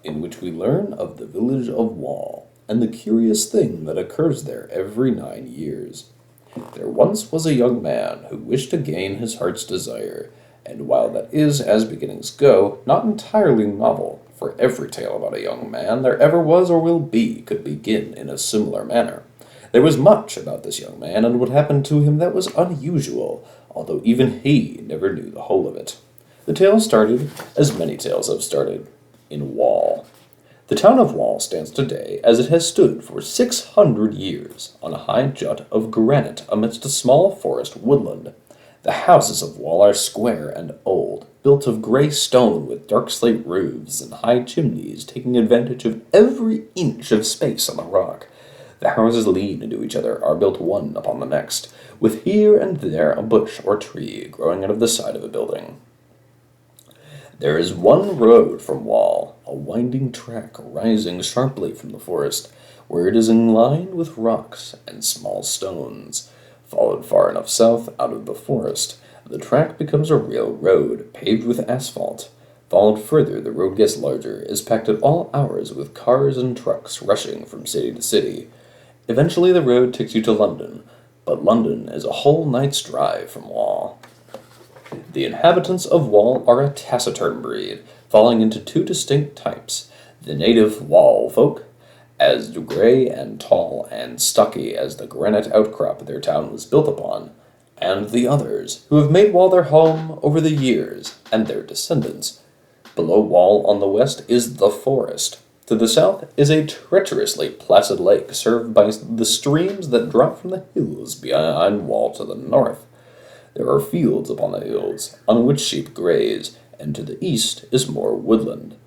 in which we learn of the village of Wall and the curious thing that occurs there every 9 years. There once was a young man who wished to gain his heart's desire, and while that is, as beginnings go, not entirely novel, for every tale about a young man there ever was or will be could begin in a similar manner. There was much about this young man and what happened to him that was unusual, although even he never knew the whole of it. The tale started, as many tales have started, in Wall. The town of Wall stands today as it has stood for 600 years, on a high jut of granite amidst a small forest woodland. The houses of Wall are square and old, built of gray stone with dark slate roofs and high chimneys, taking advantage of every inch of space on the rock. The houses lean into each other, are built one upon the next, with here and there a bush or tree growing out of the side of a building. There is one road from Wall, a winding track rising sharply from the forest, where it is lined with rocks and small stones. Followed far enough south out of the forest, the track becomes a real road, paved with asphalt. Followed further, the road gets larger, is packed at all hours with cars and trucks rushing from city to city. Eventually the road takes you to London, but London is a whole night's drive from Wall. The inhabitants of Wall are a taciturn breed, falling into two distinct types: the native Wall folk, as grey and tall and stocky as the granite outcrop their town was built upon, and the others, who have made Wall their home over the years, and their descendants. Below Wall on the west is the forest. To the south is a treacherously placid lake served by the streams that drop from the hills behind Wall to the north. There are fields upon the hills, on which sheep graze, and to the east is more woodland.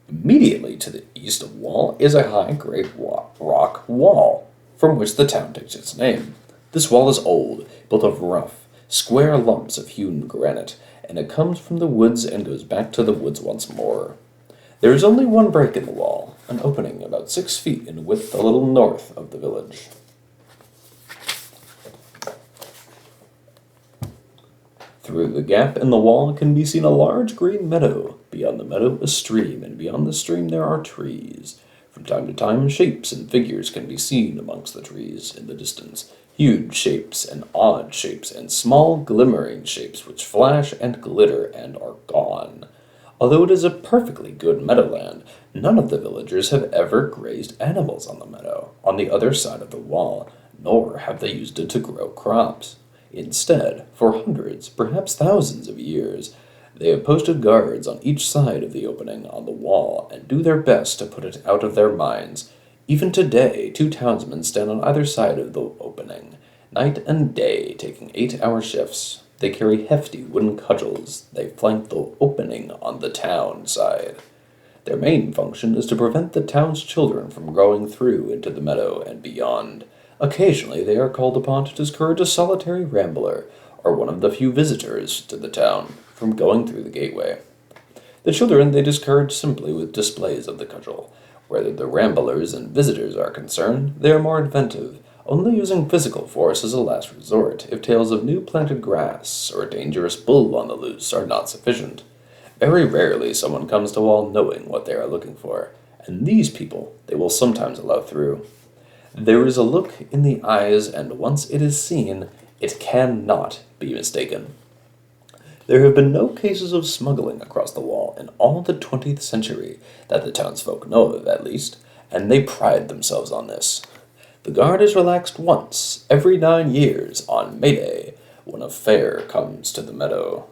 Immediately to the east of Wall is a high grey rock wall, from which the town takes its name. This wall is old, built of rough, square lumps of hewn granite, and it comes from the woods and goes back to the woods once more. There is only one break in the wall, an opening about 6 feet in width a little north of the village. Through the gap in the wall can be seen a large green meadow. Beyond the meadow, a stream, and beyond the stream there are trees. From time to time, shapes and figures can be seen amongst the trees in the distance. Huge shapes and odd shapes and small glimmering shapes which flash and glitter and are gone. Although it is a perfectly good meadowland, none of the villagers have ever grazed animals on the meadow, on the other side of the wall, nor have they used it to grow crops. Instead, for hundreds, perhaps thousands of years, they have posted guards on each side of the opening on the wall and do their best to put it out of their minds. Even today, 2 townsmen stand on either side of the opening, night and day, taking 8-hour shifts. They carry hefty wooden cudgels. They flank the opening on the town side. Their main function is to prevent the town's children from going through into the meadow and beyond. Occasionally they are called upon to discourage a solitary rambler, or one of the few visitors to the town, from going through the gateway. The children they discourage simply with displays of the cudgel. Where the ramblers and visitors are concerned, they are more inventive, only using physical force as a last resort, if tales of new planted grass or a dangerous bull on the loose are not sufficient. Very rarely someone comes to Wall knowing what they are looking for, and these people they will sometimes allow through. There is a look in the eyes, and once it is seen, it cannot be mistaken. There have been no cases of smuggling across the Wall in all the 20th century, that the townsfolk know of at least, and they pride themselves on this. The guard is relaxed once every 9 years on May Day, when a fair comes to the meadow.